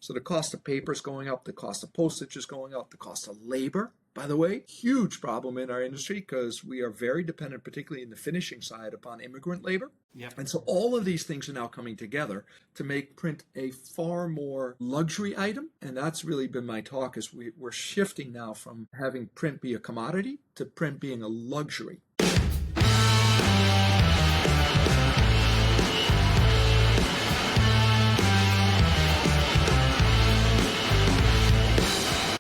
So the cost of paper is going up, the cost of postage is going up, the cost of labor, by the way, huge problem in our industry because we are very dependent, particularly in the finishing side, upon immigrant labor. Yep. And so all of these things are now coming together to make print a far more luxury item. And that's really been my talk is we're shifting now from having print be a commodity to print being a luxury.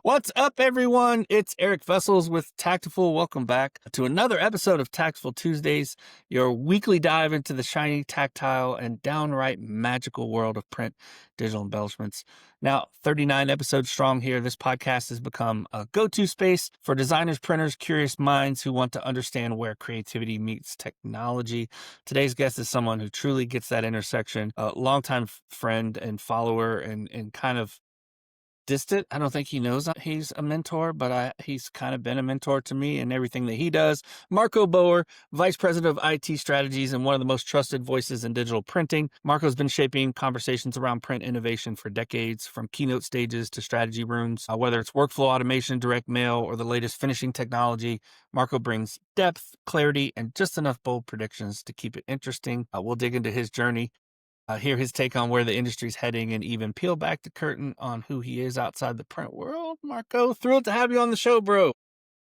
What's up, everyone? It's Eric Vessels with Taktiful. Welcome back to another episode of Taktiful Tuesdays, your weekly dive into the shiny, tactile, and downright magical world of print digital embellishments. Now, 39 episodes strong here, this podcast has become a go-to space for designers, printers, curious minds who want to understand where creativity meets technology. Today's guest is someone who truly gets that intersection, a longtime friend and follower and kind of distant. I don't think he knows he's a mentor, but he's kind of been a mentor to me in everything that he does. Marco Boer, Vice President of IT Strategies and one of the most trusted voices in digital printing. Marco's been shaping conversations around print innovation for decades, from keynote stages to strategy rooms. Whether it's workflow automation, direct mail, or the latest finishing technology, Marco brings depth, clarity, and just enough bold predictions to keep it interesting. We'll dig into his journey, hear his take on where the industry's heading, and even peel back the curtain on who he is outside the print world. Marco, thrilled to have you on the show, bro.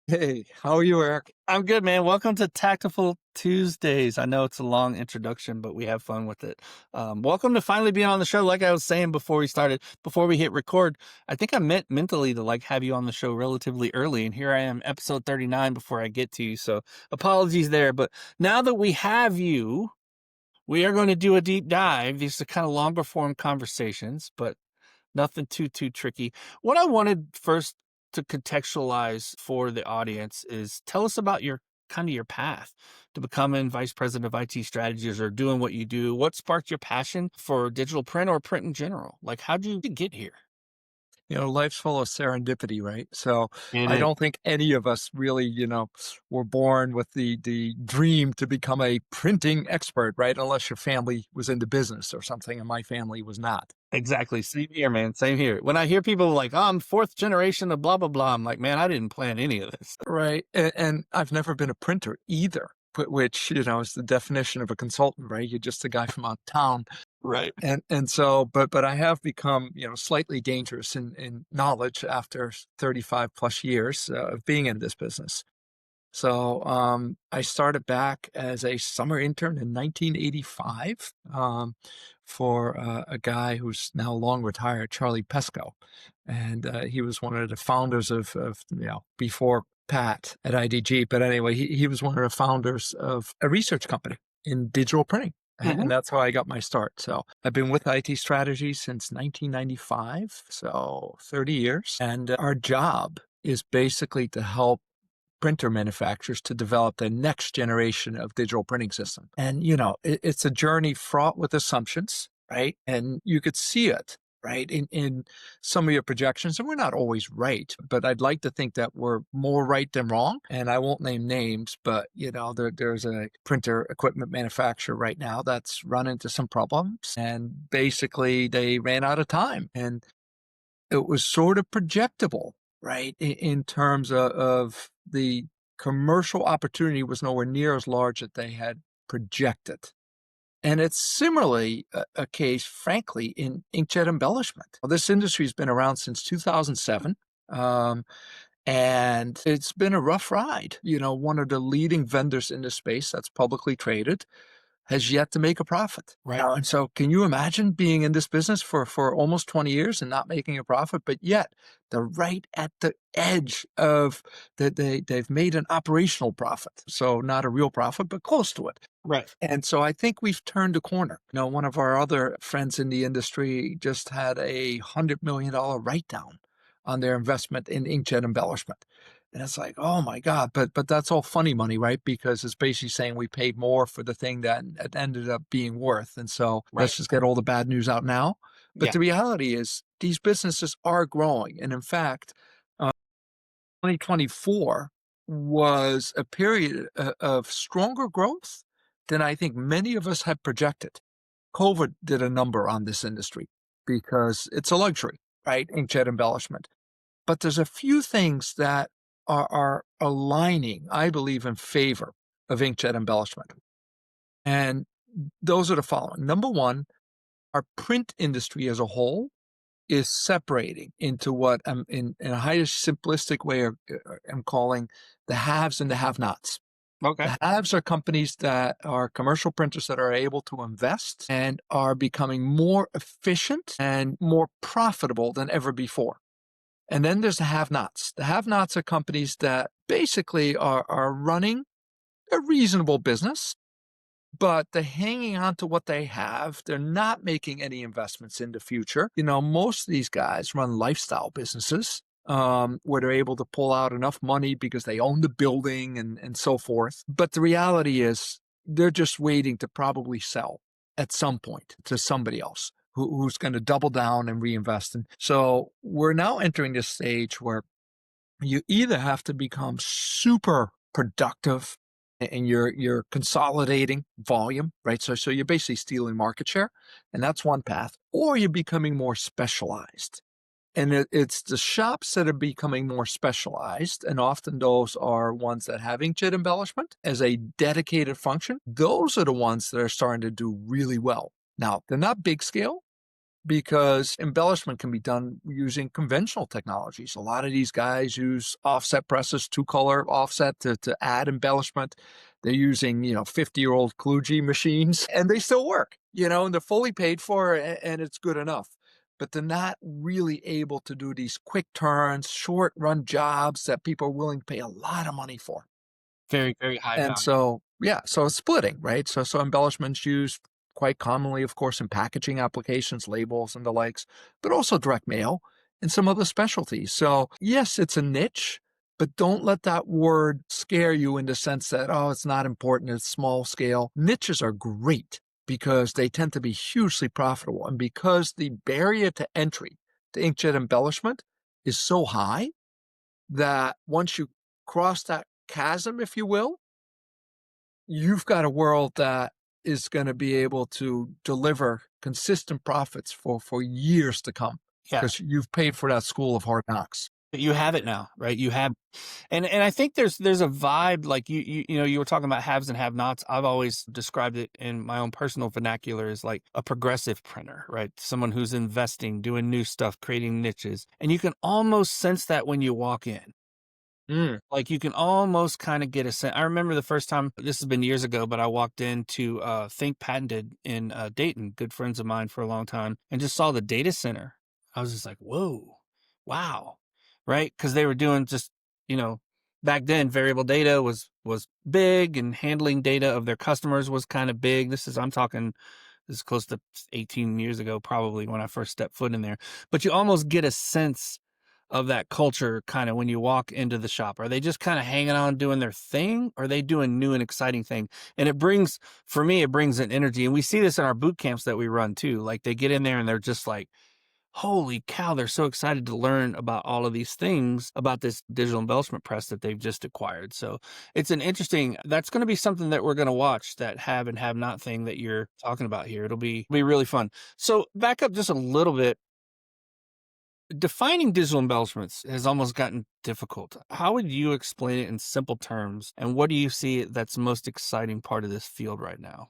Hey, how are you, Eric? I'm good, man. Welcome to Taktiful Tuesdays. I know it's a long introduction, but we have fun with it. Welcome to finally being on the show. Like I was saying before we hit record, I think I meant mentally to have you on the show relatively early, and here I am, episode 39 before I get to you. So apologies there, but now that we have you, we are going to do a deep dive. These are kind of longer form conversations, but nothing too tricky. What I wanted first to contextualize for the audience is tell us about your path to becoming Vice President of IT Strategies or doing what you do. What sparked your passion for digital print or print in general? How'd you get here? Life's full of serendipity, right? So I don't think any of us really, were born with the dream to become a printing expert, right? Unless your family was into business or something, and my family was not. Exactly. Same here, man. Same here. When I hear people like, oh, I'm fourth generation of blah, blah, blah, I'm like, man, I didn't plan any of this. Right. And I've never been a printer either, which, is the definition of a consultant, right? You're just a guy from out of town. Right. And so, but I have become, slightly dangerous in knowledge after 35 plus years of being in this business. So I started back as a summer intern in 1985 for a guy who's now long retired, Charlie Pesco. And he was one of the founders of before Pat at IDG. But anyway, he was one of the founders of a research company in digital printing. Mm-hmm. And that's how I got my start. So I've been with IT Strategies since 1995, so 30 years. And our job is basically to help printer manufacturers to develop the next generation of digital printing system. And, it's a journey fraught with assumptions, right? And you could see it, right, in some of your projections. And we're not always right, but I'd like to think that we're more right than wrong. And I won't name names, but, there's a printer equipment manufacturer right now that's run into some problems. And basically, they ran out of time. And it was sort of projectable, right, in terms of the commercial opportunity was nowhere near as large that they had projected. And it's similarly a case, frankly, in inkjet embellishment. Well, this industry has been around since 2007, and it's been a rough ride. One of the leading vendors in the space that's publicly traded has yet to make a profit. Right. And so can you imagine being in this business for almost 20 years and not making a profit, but yet they're right at the edge of that they've made an operational profit. So not a real profit, but close to it. Right. And so I think we've turned a corner. One of our other friends in the industry just had a $100 million write-down on their investment in inkjet embellishment. And it's like, oh my God, but that's all funny money, right? Because it's basically saying we paid more for the thing that it ended up being worth. And so let's just get all the bad news out now. But the reality is these businesses are growing. And in fact, 2024 was a period of stronger growth than I think many of us had projected. COVID did a number on this industry. because it's a luxury, right? Inkjet embellishment. But there's a few things that are aligning, I believe, in favor of inkjet embellishment. And those are the following. Number one, our print industry as a whole is separating into what I'm in a highest simplistic way I'm calling the haves and the have-nots. Okay. The haves are companies that are commercial printers that are able to invest and are becoming more efficient and more profitable than ever before. And then there's the have-nots. The have-nots are companies that basically are running a reasonable business, but they're hanging on to what they have. They're not making any investments in the future. Most of these guys run lifestyle businesses where they're able to pull out enough money because they own the building and so forth. But the reality is they're just waiting to probably sell at some point to somebody else who's going to double down and reinvest. And so we're now entering this stage where you either have to become super productive and you're consolidating volume, right? So you're basically stealing market share, and that's one path, or you're becoming more specialized. And it's the shops that are becoming more specialized, and often those are ones that have inkjet embellishment as a dedicated function. Those are the ones that are starting to do really well. Now, they're not big scale, because embellishment can be done using conventional technologies. A lot of these guys use offset presses, two-color offset to add embellishment. They're using, 50-year-old kludgy machines, and they still work, and they're fully paid for, and it's good enough. But they're not really able to do these quick turns, short-run jobs that people are willing to pay a lot of money for. Very, very high And value. so, yeah, so it's splitting, right? So embellishment's used quite commonly, of course, in packaging applications, labels and the likes, but also direct mail and some other specialties. So yes, it's a niche, but don't let that word scare you in the sense that, oh, it's not important, it's small scale. Niches are great because they tend to be hugely profitable. And because the barrier to entry to inkjet embellishment is so high that once you cross that chasm, if you will, you've got a world that is going to be able to deliver consistent profits for years to come Yeah. because you've paid for that school of hard knocks. You have it now, right? You have, and I think there's a vibe like you were talking about haves and have-nots. I've always described it in my own personal vernacular as like a progressive printer, right? Someone who's investing, doing new stuff, creating niches, and you can almost sense that when you walk in. Like you can almost kind of get a sense. I remember the first time, this has been years ago, but I walked into Think Patented in Dayton, good friends of mine for a long time, and just saw the data center. I was just like, whoa, wow, right? Because they were doing just, back then variable data was big, and handling data of their customers was kind of big. This is close to 18 years ago, probably when I first stepped foot in there. But you almost get a sense of that culture kind of when you walk into the shop. Are they just kind of hanging on doing their thing? Or are they doing new and exciting thing? And for me, it brings an energy. And we see this in our boot camps that we run too. Like they get in there and they're just like, holy cow, they're so excited to learn about all of these things about this digital embellishment press that they've just acquired. So it's that's going to be something that we're going to watch, that have and have not thing that you're talking about here. It'll be really fun. So back up just a little bit. Defining digital embellishments has almost gotten difficult. How would you explain it in simple terms? And what do you see that's the most exciting part of this field right now?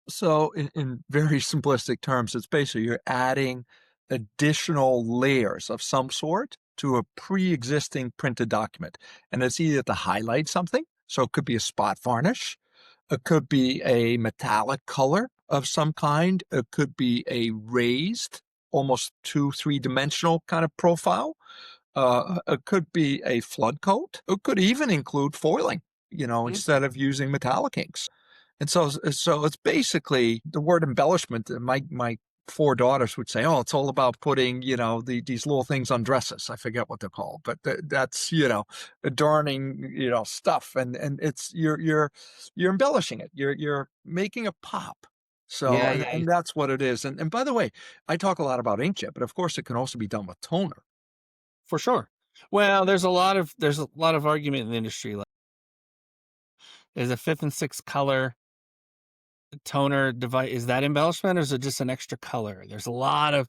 So in very simplistic terms, it's basically you're adding additional layers of some sort to a pre-existing printed document. And it's either to highlight something, so it could be a spot varnish, it could be a metallic color of some kind, it could be a raised, almost 2-3 dimensional kind of profile. It could be a flood coat. It could even include foiling, instead of using metallic inks. And so it's basically the word embellishment. My 4 daughters would say, "Oh, it's all about putting, these little things on dresses." I forget what they're called, but that's adorning, stuff, and it's you're embellishing it. You're making a pop. So Yeah, and, yeah, and that's what it is. And by the way, I talk a lot about inkjet, but of course it can also be done with toner. for sure. Well, there's a lot of argument in the industry. Like, there's a fifth and sixth color. toner device, is that embellishment or is it just an extra color? There's a lot of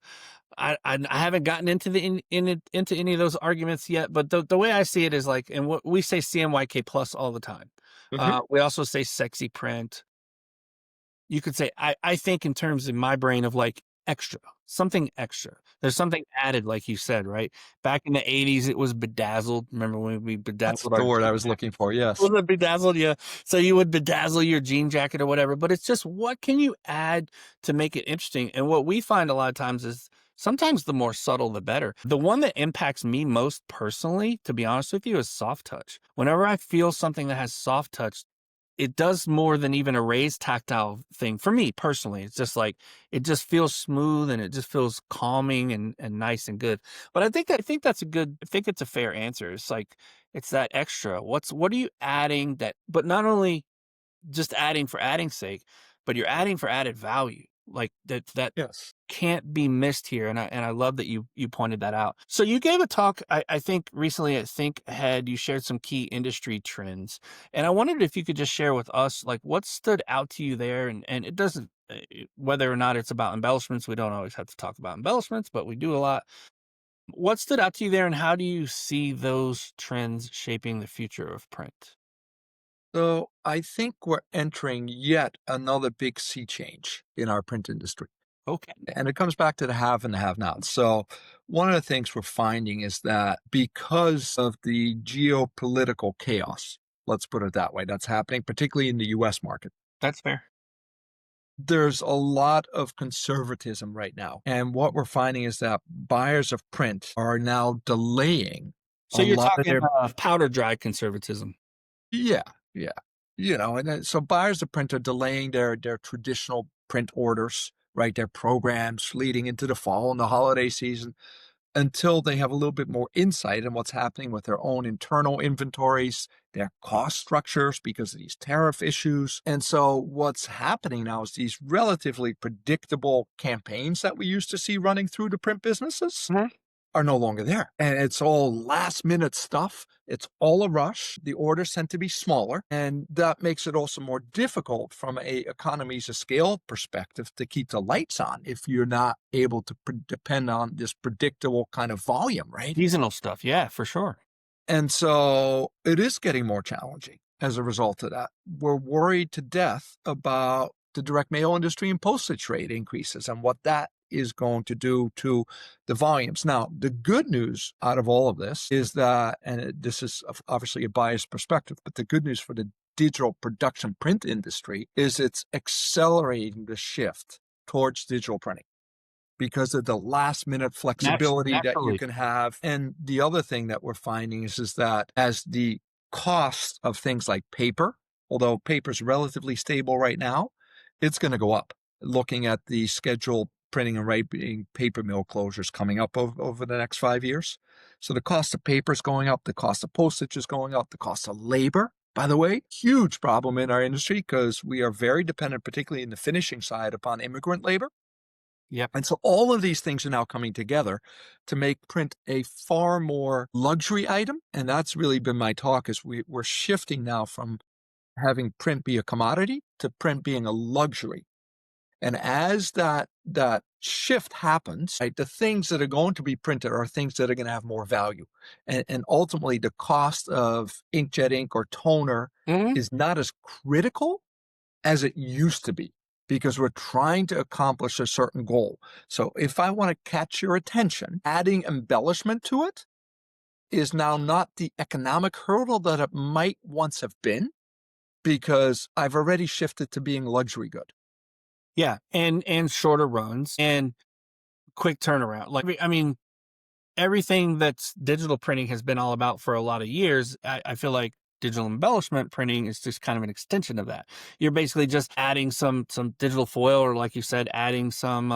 I haven't gotten into into any of those arguments yet, but the way I see it is like, and what we say CMYK plus all the time. Mhm. We also say sexy print. You could say I think in terms in my brain of like extra, something extra. There's something added, like you said, right? Back in the 80s, it was bedazzled. Remember when we That's bedazzled our the word I jean was looking jackets? for. Yes. Was it bedazzled? Yeah. So you would bedazzle your jean jacket or whatever, but it's just what can you add to make it interesting? And what we find a lot of times is sometimes the more subtle, the better. The one that impacts me most personally, to be honest with you, is soft touch. Whenever I feel something that has soft touch, it does more than even a raised tactile thing for me personally. It's just like it just feels smooth and it just feels calming and nice and good. But I think that's a good, I think it's a fair answer. It's like it's that extra. What are you adding that, but not only just adding for adding's sake, but you're adding for added value. Like that Yes. can't be missed here. And I love that you pointed that out. So you gave a talk, I think recently at Think Ahead, you shared some key industry trends. And I wondered if you could just share with us like what stood out to you there. And it doesn't whether or not it's about embellishments, we don't always have to talk about embellishments, but we do a lot. What stood out to you there and how do you see those trends shaping the future of print? So I think we're entering yet another big sea change in our print industry. Okay. And it comes back to the have and the have nots. So one of the things we're finding is that because of the geopolitical chaos, let's put it that way, that's happening, particularly in the US market, That's fair. there's a lot of conservatism right now. And what we're finding is that buyers of print are now delaying So a you're lot of talking their, powder dry conservatism. yeah, yeah. And then, so buyers of print are delaying their traditional print orders, right? Their programs leading into the fall and the holiday season until they have a little bit more insight in what's happening with their own internal inventories, their cost structures because of these tariff issues. And so what's happening now is these relatively predictable campaigns that we used to see running through the print businesses are no longer there. And it's all last minute stuff. It's all a rush. The orders tend to be smaller. And that makes it also more difficult from a economies of scale perspective to keep the lights on if you're not able to depend on this predictable kind of volume, right? Seasonal stuff, yeah, for sure. And so it is getting more challenging as a result of that. We're worried to death about the direct mail industry and postage rate increases and what that is going to do to the volumes. Now, the good news out of all of this is that, and this is obviously a biased perspective, but the good news for the digital production print industry is it's accelerating the shift towards digital printing because of the last minute flexibility that you Naturally. can have. And the other thing that we're finding is that as the cost of things like paper, although paper is relatively stable right now, it's going to go up. Looking at the scheduled printing and writing paper mill closures coming up over the next 5 years. So the cost of paper is going up, the cost of postage is going up, the cost of labor. By the way, huge problem in our industry because we are very dependent, particularly in the finishing side, upon immigrant labor. Yep. And so all of these things are now coming together to make print a far more luxury item. And that's really been my talk is we're shifting now from having print be a commodity to print being a luxury. And as that shift happens, right, the things that are going to be printed are things that are going to have more value. And ultimately the cost of inkjet ink or toner Mhm. is not as critical as it used to be because we're trying to accomplish a certain goal. So if I want to catch your attention, adding embellishment to it is now not the economic hurdle that it might once have been because I've already shifted to being luxury good. Yeah, and shorter runs and quick turnaround. Like I mean, everything that's digital printing has been all about for a lot of years. I feel like digital embellishment printing is just kind of an extension of that. You're basically just adding some digital foil, or like you said, adding some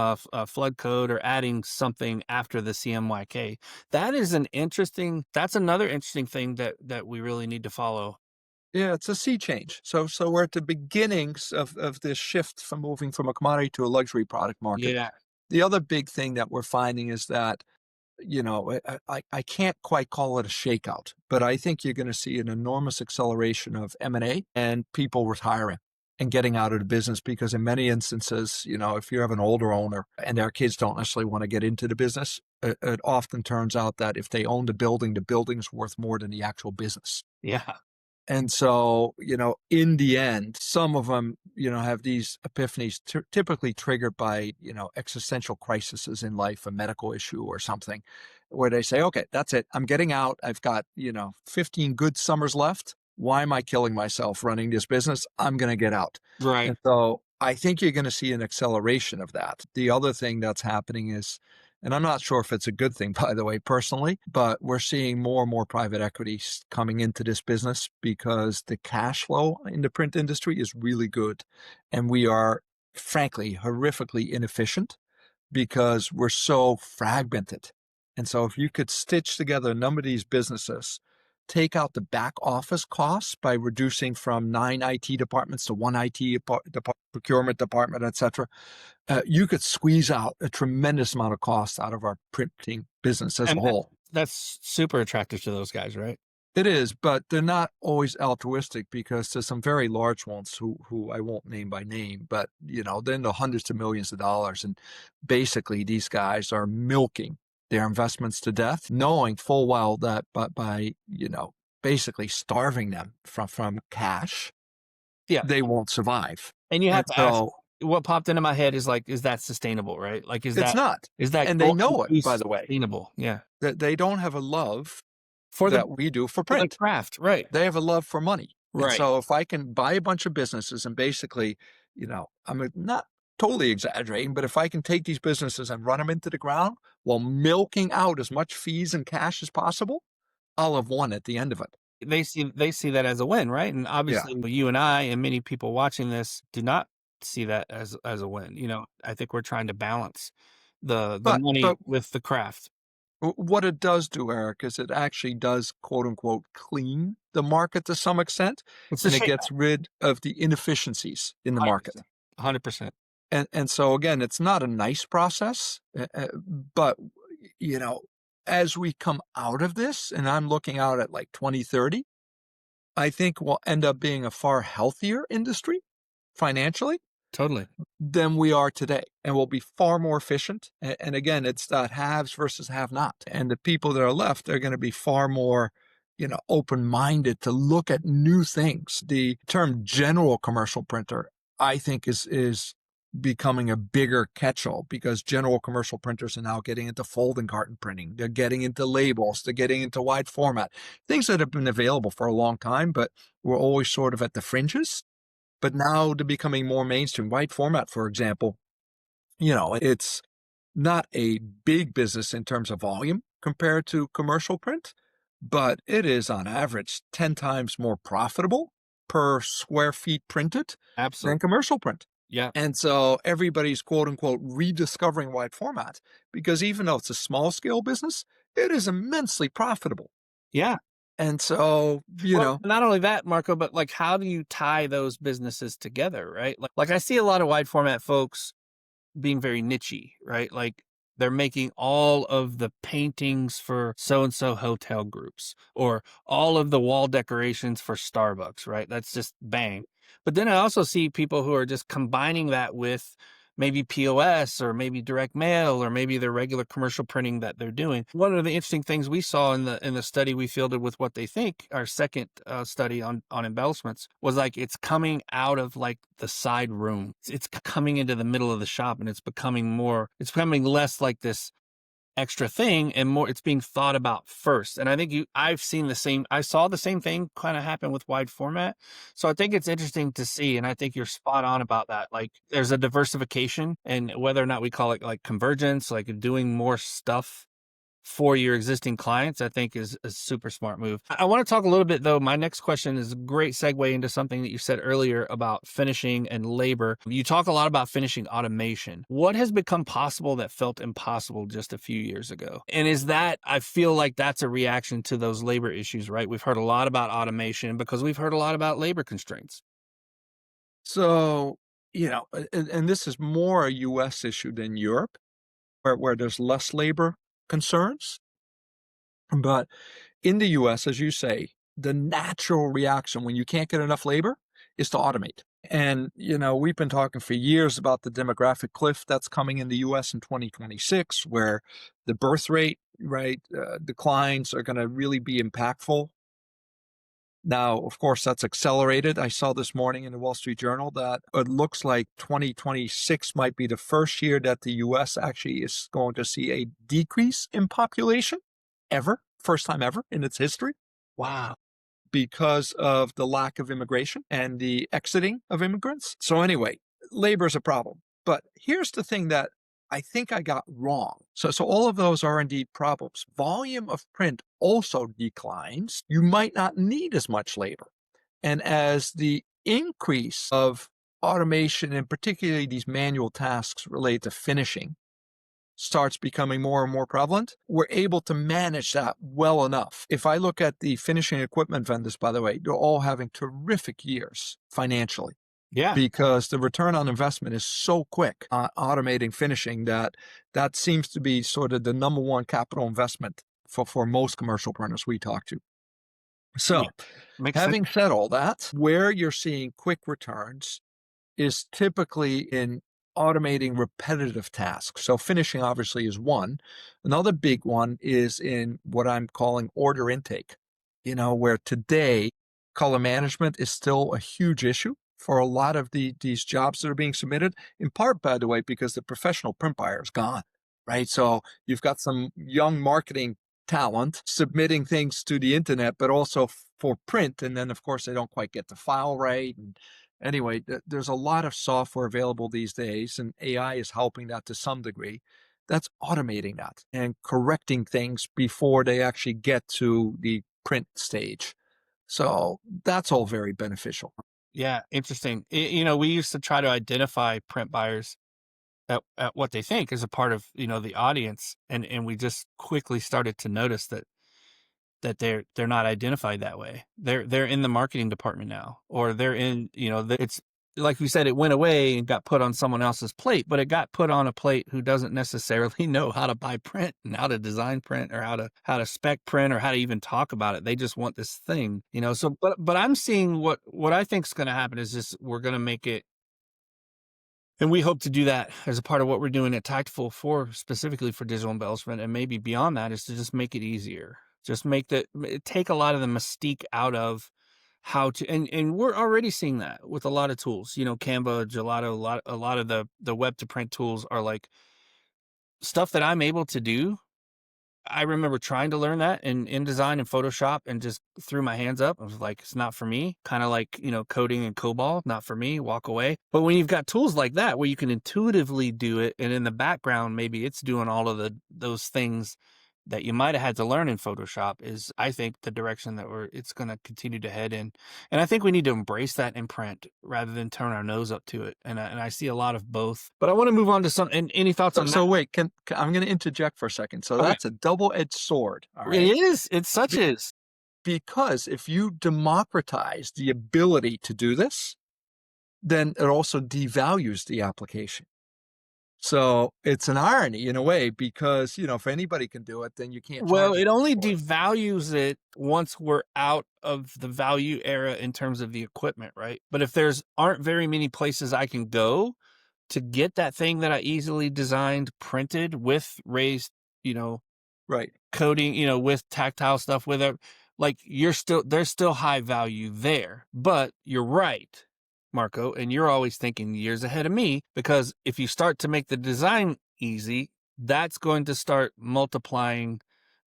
flood code or adding something after the CMYK. That's another interesting thing that we really need to follow. Yeah, it's a sea change. So we're at the beginnings of this shift from moving from a commodity to a luxury product market. Yeah. The other big thing that we're finding is that I can't quite call it a shakeout, but I think you're going to see an enormous acceleration of M&A and people retiring. and getting out of the business, because in many instances, if you have an older owner and their kids don't necessarily want to get into the business, it often turns out that if they own the building's worth more than the actual business. Yeah. And so, in the end, some of them, have these epiphanies typically triggered by, existential crises in life, a medical issue or something, where they say, okay, that's it. I'm getting out. I've got, 15 good summers left. Why am I killing myself running this business? I'm going to get out. Right. And so I think you're going to see an acceleration of that. The other thing that's happening is, and I'm not sure if it's a good thing, by the way, personally, but we're seeing more and more private equity coming into this business because the cash flow in the print industry is really good. And we are, frankly, horrifically inefficient because we're so fragmented. And so if you could stitch together a number of these businesses, take out the back office costs by reducing from 9 IT departments to one IT procurement department, et cetera, you could squeeze out a tremendous amount of cost out of our printing business as a whole. That's super attractive to those guys, right? It is, but they're not always altruistic, because there's some very large ones who I won't name by name, but they're in the hundreds of millions of dollars. And basically these guys are milking their investments to death, knowing full well that by basically starving them from cash, they won't survive. And you have to ask, what popped into my head is like, is that sustainable, right? Like, is it's not. That, and they know it, by the way, sustainable? Yeah. that they don't have a love For that we do for print. For the craft, right? They have a love for money. Right. And so if I can buy a bunch of businesses and basically, I'm not totally exaggerating, but if I can take these businesses and run them into the ground while milking out as much fees and cash as possible, I'll have won at the end of it. They see that as a win, right? And obviously you and I and many people watching this do not see that as a win. I think we're trying to balance the money with the craft. What it does do, Eric, is it actually does, quote unquote, clean the market to some extent, and it gets rid of the inefficiencies in the 100%, market. 100%. And so again, it's not a nice process, but as we come out of this, and I'm looking out at like 2030, I think we'll end up being a far healthier industry financially. Totally. Than we are today, and we'll be far more efficient. And again, it's that haves versus have not. And the people that are left are going to be far more, open-minded to look at new things. The term general commercial printer, I think, is becoming a bigger catch-all, because general commercial printers are now getting into folding carton printing. They're getting into labels. They're getting into wide format, things that have been available for a long time, but we're always sort of at the fringes. But now they're becoming more mainstream. Wide format, for example, it's not a big business in terms of volume compared to commercial print, but it is on average 10 times more profitable per square feet printed than commercial print. Yeah. And so everybody's, quote unquote, rediscovering wide format, because even though it's a small scale business, it is immensely profitable. Yeah. And so, not only that, Marco, but like, how do you tie those businesses together, right? Like I see a lot of wide format folks being very nichey, right? Like they're making all of the paintings for so-and-so hotel groups, or all of the wall decorations for Starbucks, right? That's just bang. But then I also see people who are just combining that with maybe POS, or maybe direct mail, or maybe their regular commercial printing that they're doing. One of the interesting things we saw in the study we fielded with What They Think, our second study on embellishments, was like it's coming out of like the side room. It's coming into the middle of the shop, and it's becoming less like this extra thing and more it's being thought about first. And I think I saw the same thing kind of happen with wide format. So I think it's interesting to see, and I think you're spot on about that. Like there's a diversification, and whether or not we call it like convergence, like doing more stuff for your existing clients, I think is a super smart move. I want to talk a little bit though. My next question is a great segue into something that you said earlier about finishing and labor. You talk a lot about finishing automation. What has become possible that felt impossible just a few years ago? And I feel like that's a reaction to those labor issues, right? We've heard a lot about automation because we've heard a lot about labor constraints. So, and this is more a US issue than Europe, where there's less labor concerns. But in the US, as you say, the natural reaction when you can't get enough labor is to automate. And, we've been talking for years about the demographic cliff that's coming in the US in 2026, where the birth rate, right, declines are going to really be impactful. Now, of course, that's accelerated. I saw this morning in the Wall Street Journal that it looks like 2026 might be the first year that the US actually is going to see a decrease in population ever, first time ever in its history. Wow. Because of the lack of immigration and the exiting of immigrants. So anyway, labor is a problem. But here's the thing that I think I got wrong. So all of those are indeed problems. Volume of print also declines. You might not need as much labor. And as the increase of automation, and particularly these manual tasks related to finishing, starts becoming more and more prevalent, we're able to manage that well enough. If I look at the finishing equipment vendors, by the way, they're all having terrific years financially. Yeah. Because the return on investment is so quick on automating finishing that seems to be sort of the number one capital investment for most commercial printers we talk to. So, Makes having sense. said all that, where you're seeing quick returns is typically in automating repetitive tasks. So finishing obviously is one. Another big one is in what I'm calling order intake, where today color management is still a huge issue for a lot of these jobs that are being submitted, in part, by the way, because the professional print buyer is gone, right? So you've got some young marketing talent submitting things to the internet, but also for print. And then, of course, they don't quite get the file right. And anyway, there's a lot of software available these days, and AI is helping that to some degree. That's automating that and correcting things before they actually get to the print stage. So that's all very beneficial. Yeah, interesting. We used to try to identify print buyers at what they think as a part of, the audience. And we just quickly started to notice that they're not identified that way. They're in the marketing department now, or they're in, it's like we said, it went away and got put on someone else's plate, but it got put on a plate who doesn't necessarily know how to buy print and how to design print or how to spec print or how to even talk about it. They just want this thing, so, but I'm seeing what I think is going to happen is just, we're going to make it. And we hope to do that as a part of what we're doing at Taktiful specifically for digital embellishment, and maybe beyond that, is to just make it easier. Just take a lot of the mystique out of how to, and we're already seeing that with a lot of tools. Canva, Gelato, a lot of the web to print tools are like stuff that I'm able to do. I remember trying to learn that in InDesign and Photoshop and just threw my hands up. I was like, it's not for me. Kind of like, coding and COBOL, not for me, walk away. But when you've got tools like that where you can intuitively do it, and in the background, maybe it's doing all of those things that you might have had to learn in Photoshop, is, I think, the direction that it's going to continue to head in. And I think we need to embrace that in print rather than turn our nose up to it. And I see a lot of both. But I want to move on to any thoughts on that? So wait, I'm going to interject for a second. So that's a double-edged sword. All right? It is. It such is. Because if you democratize the ability to do this, then it also devalues the application. So it's an irony in a way, because, if anybody can do it, then you can't. Well, it only devalues it once we're out of the value era in terms of the equipment, right? But if aren't very many places I can go to get that thing that I easily designed printed with raised, right, coding, with tactile stuff with it, like there's still high value there. But you're right, Marco, and you're always thinking years ahead of me, because if you start to make the design easy, that's going to start multiplying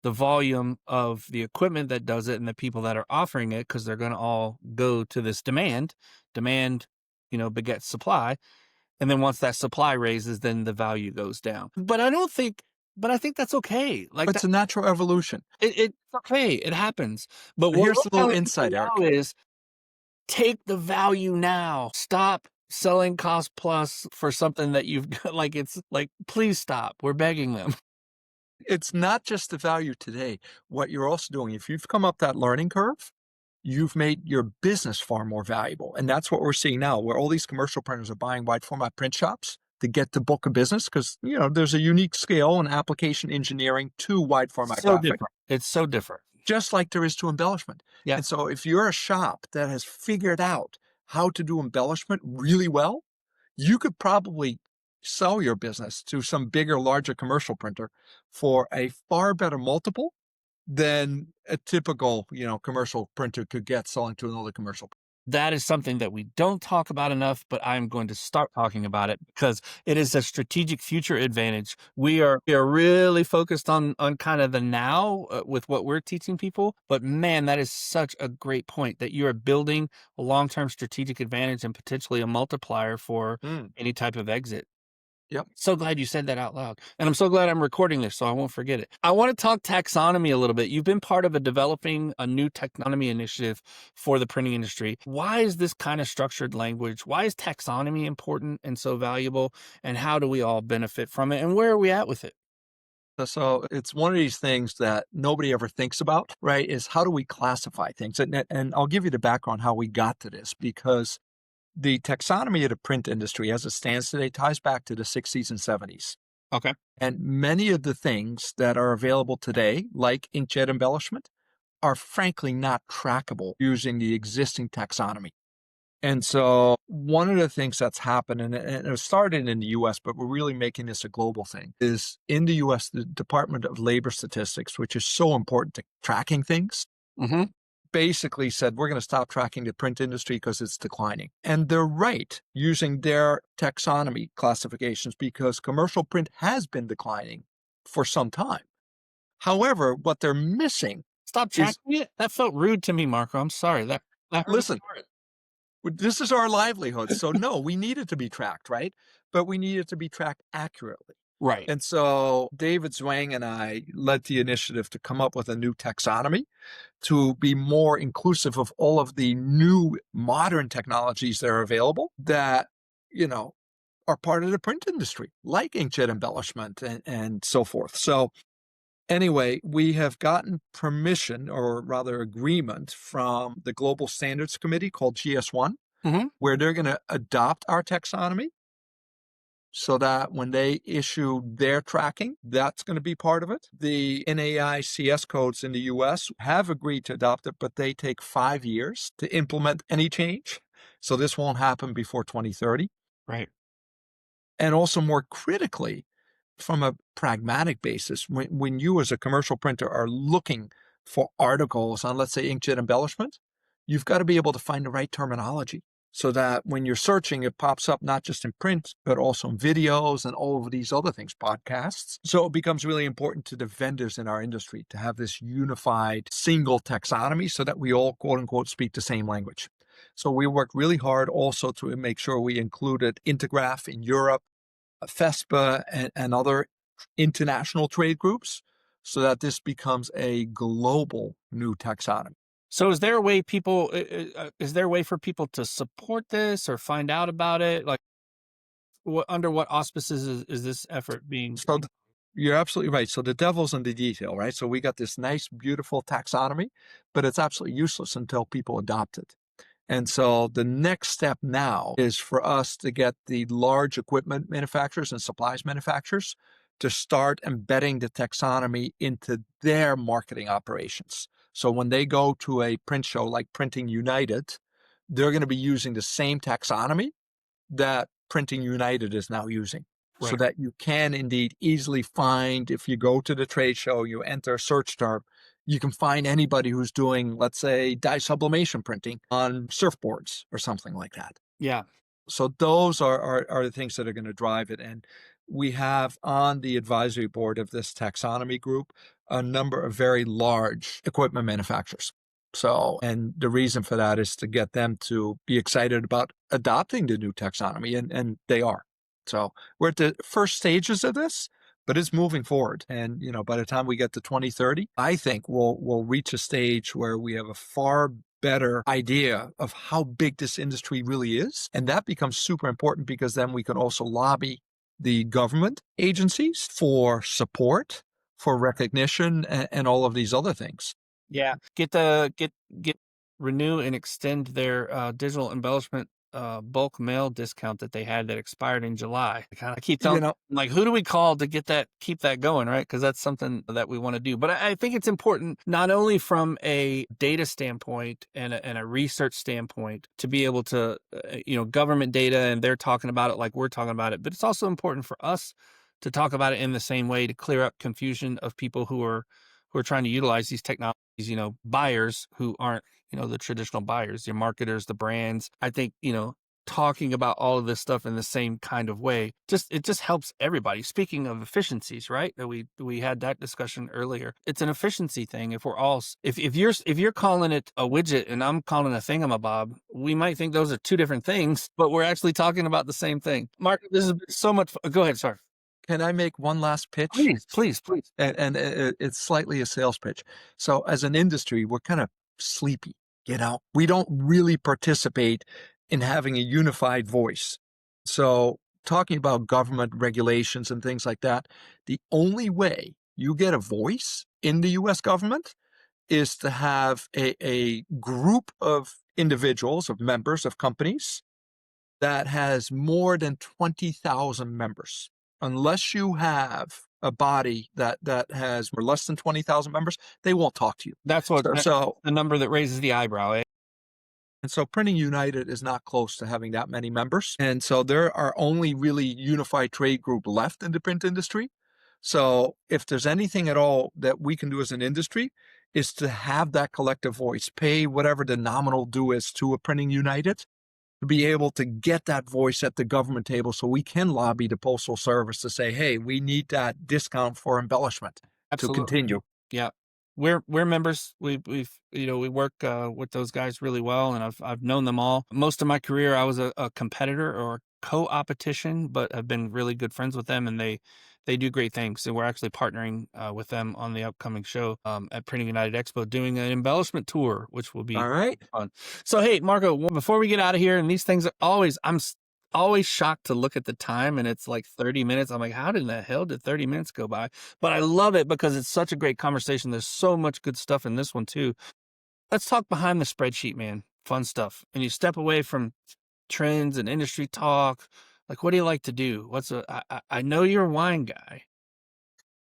the volume of the equipment that does it and the people that are offering it, because they're going to all go to this demand, begets supply. And then once that supply raises, then the value goes down. But I think that's okay. Like, it's a natural evolution. It's okay. It happens. But here's a little insight, Eric. Is take the value now. Stop selling cost plus for something that you've got. Like, it's like, please stop. We're begging them. It's not just the value today. What you're also doing, if you've come up that learning curve, you've made your business far more valuable. And that's what we're seeing now, where all these commercial printers are buying wide format print shops to get the book of business, because, there's a unique scale and application engineering to wide format graphic. Different. It's so different. Just like there is to embellishment. Yeah. And so if you're a shop that has figured out how to do embellishment really well, you could probably sell your business to some bigger, larger commercial printer for a far better multiple than a typical, commercial printer could get selling to another commercial. That is something that we don't talk about enough, but I'm going to start talking about it because it is a strategic future advantage. We are really focused on kind of the now with what we're teaching people. But man, that is such a great point that you are building a long-term strategic advantage and potentially a multiplier for any type of exit. Yep. So glad you said that out loud. And I'm so glad I'm recording this so I won't forget it. I want to talk taxonomy a little bit. You've been part of developing a new taxonomy initiative for the printing industry. Why is this kind of structured language? Why is taxonomy important and so valuable? And how do we all benefit from it? And where are we at with it? So it's one of these things that nobody ever thinks about, right? Is how do we classify things? And I'll give you the background how we got to this, because the taxonomy of the print industry as it stands today ties back to the 60s and 70s. Okay. And many of the things that are available today, like inkjet embellishment, are frankly not trackable using the existing taxonomy. And so one of the things that's happened, and it started in the US, but we're really making this a global thing, is in the US, the Department of Labor Statistics, which is so important to tracking things, basically said, we're going to stop tracking the print industry because it's declining. And they're right, using their taxonomy classifications, because commercial print has been declining for some time. However, what they're missing. Stop tracking it? That felt rude to me, Marco. I'm sorry. That Listen, this is our livelihood. So no, we need it to be tracked, right? But we need it to be tracked accurately. Right. And so David Zwang and I led the initiative to come up with a new taxonomy to be more inclusive of all of the new modern technologies that are available that, are part of the print industry, like inkjet embellishment and so forth. So anyway, we have gotten permission, or rather agreement, from the Global Standards Committee called GS1, where they're going to adopt our taxonomy so that when they issue their tracking, that's going to be part of it. The NAICS codes in the US have agreed to adopt it, but they take 5 years to implement any change. So this won't happen before 2030. Right. And also, more critically, from a pragmatic basis, when you as a commercial printer are looking for articles on, let's say, inkjet embellishment, you've got to be able to find the right terminology so that when you're searching, it pops up not just in print, but also in videos and all of these other things, podcasts. So it becomes really important to the vendors in our industry to have this unified single taxonomy so that we all, quote unquote, speak the same language. So we worked really hard also to make sure we included Intergraph in Europe, FESPA, and other international trade groups so that this becomes a global new taxonomy. So is there a way for people to support this or find out about it? Like, under what auspices is this effort being? So you're absolutely right. So the devil's in the detail, right? So we got this nice, beautiful taxonomy, but it's absolutely useless until people adopt it. And so the next step now is for us to get the large equipment manufacturers and supplies manufacturers to start embedding the taxonomy into their marketing operations. So when they go to a print show like Printing United, they're going to be using the same taxonomy that Printing United is now using. Right. So that you can indeed easily find, if you go to the trade show, you enter a search term, you can find anybody who's doing, let's say, dye sublimation printing on surfboards or something like that. Yeah. So those are the things that are going to drive it. And we have on the advisory board of this taxonomy group a number of very large equipment manufacturers. So, and the reason for that is to get them to be excited about adopting the new taxonomy, and they are. So we're at the first stages of this, but it's moving forward. And, by the time we get to 2030, I think we'll reach a stage where we have a far better idea of how big this industry really is. And that becomes super important because then we can also lobby the government agencies for support, for recognition, and all of these other things. Yeah. Get renew and extend their digital embellishment bulk mail discount that they had that expired in July. I keep You telling know, like, who do we call to keep that going, right? Because that's something that we want to do. But I think it's important not only from a data standpoint and a research standpoint to be able to, government data, and they're talking about it like we're talking about it, but it's also important for us to talk about it in the same way to clear up confusion of people who are trying to utilize these technologies, buyers who aren't, the traditional buyers, your marketers, the brands. I think, talking about all of this stuff in the same kind of way, it just helps everybody. Speaking of efficiencies, right? That we had that discussion earlier. It's an efficiency thing. If we're all if you're calling it a widget and I'm calling it a thingamabob, we might think those are two different things, but we're actually talking about the same thing. Mark, this has been so much fun. Go ahead, sorry. can I make one last pitch? Please. And it's slightly a sales pitch. So as an industry, we're kind of sleepy, we don't really participate in having a unified voice. So talking about government regulations and things like that, the only way you get a voice in the US government is to have a group of individuals, of members of companies that has more than 20,000 members. Unless you have a body that has less than 20,000 members, they won't talk to you. That's what So the number that raises the eyebrow, eh? and so Printing United is not close to having that many members. And so there are only really unified trade group left in the print industry. So if there's anything at all that we can do as an industry is to have that collective voice, pay whatever the nominal due is to a Printing United, to be able to get that voice at the government table so we can lobby the Postal Service to say, hey, we need that discount for embellishment to Absolutely. continue. Yeah. We're members. We work with those guys really well, and I've known them all. Most of my career, I was a competitor or co-opetition, but I've been really good friends with them, and they do great things. And we're actually partnering with them on the upcoming show at Printing United Expo, doing an embellishment tour, which will be All right. fun. So, hey, Marco, before we get out of here, and these things are always shocked to look at the time and it's like 30 minutes. I'm like, how in the hell did 30 minutes go by? But I love it because it's such a great conversation. There's so much good stuff in this one too. Let's talk behind the spreadsheet, man. Fun stuff. And you step away from trends and industry talk. Like, what do you like to do? I know you're a wine guy.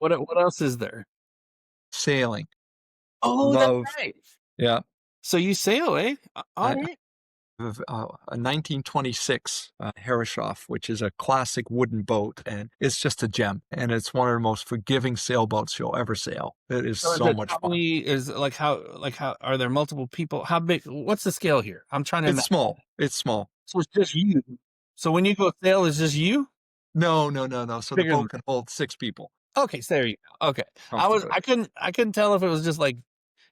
What else is there? Sailing. Oh, Love. that's right. Yeah. So you sail, eh? All right. Of a 1926 Herreshoff, which is a classic wooden boat, and it's just a gem. And it's one of the most forgiving sailboats you'll ever sail. It is so much fun. Is how are there multiple people? How big? What's the scale here? I'm trying to. It's small. It's small. So it's just you. So when you go sail, it's just you? No. So the Bigger than boat can hold 6 people. Okay, so there you go. Okay. Comfortably. I couldn't tell if it was just like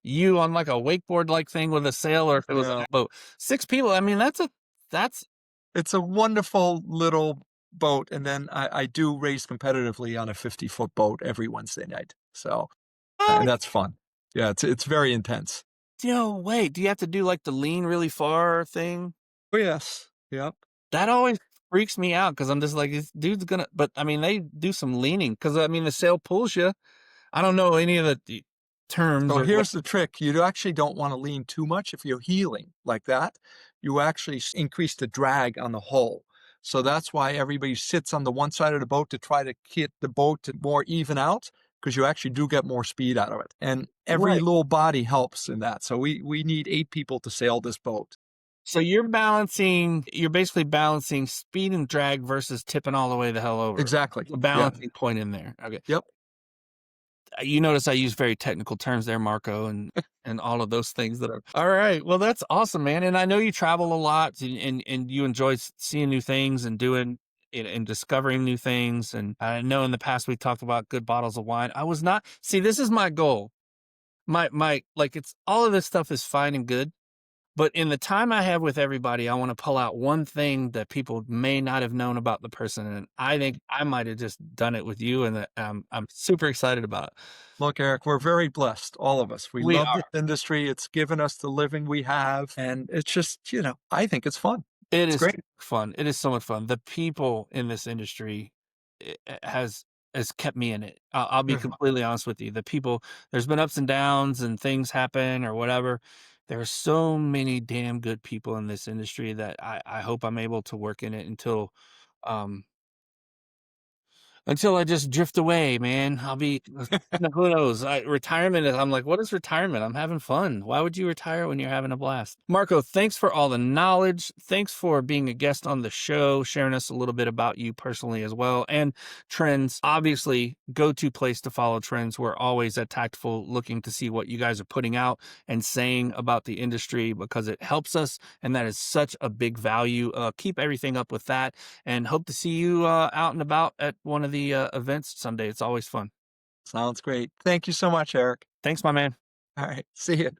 you on like a wakeboard like thing with a sail or if it was a boat. 6 people. I mean, that's It's a wonderful little boat. And then I do race competitively on a 50-foot boat every Wednesday night. So, and that's fun. Yeah, it's very intense. Wait, do you have to do like the lean really far thing? Oh, yes. Yep. That always freaks me out because I'm just like, this dude's gonna, but I mean, they do some leaning because I mean, the sail pulls you. I don't know any of the terms. So here's the trick. You actually don't want to lean too much. If you're heeling like that, you actually increase the drag on the hull. So that's why everybody sits on the one side of the boat to try to get the boat to more even out, because you actually do get more speed out of it. And every little body helps in that. So we need 8 people to sail this boat. So you're basically balancing speed and drag versus tipping all the way the hell over. Exactly. The balancing point in there. Okay. Yep. You notice I use very technical terms there, Marco, and all of those things that are all right. Well, that's awesome, man. And I know you travel a lot and you enjoy seeing new things and doing and discovering new things. And I know in the past we talked about good bottles of wine. This is my goal. My like it's all of this stuff is fine and good. But in the time I have with everybody, I want to pull out one thing that people may not have known about the person. And I think I might have just done it with you. And I'm super excited about it. Look, Eric, we're very blessed, all of us. We love this industry. It's given us the living we have. And it's just, I think it's fun. It's great. Fun. It is so much fun. The people in this industry has kept me in it. I'll be completely honest with you. The people, there's been ups and downs and things happen or whatever. there are so many damn good people in this industry that I hope I'm able to work in it um, until I just drift away, man. I'll be, who knows? Retirement is, I'm like, what is retirement? I'm having fun. Why would you retire when you're having a blast? Marco, thanks for all the knowledge. Thanks for being a guest on the show, sharing us a little bit about you personally as well. And trends, obviously, go-to place to follow trends. We're always at Tactful looking to see what you guys are putting out and saying about the industry because it helps us. And that is such a big value. Keep everything up with that and hope to see you out and about at one of the events someday. It's always fun. Sounds great. Thank you so much, Eric. Thanks, my man. All right. See you.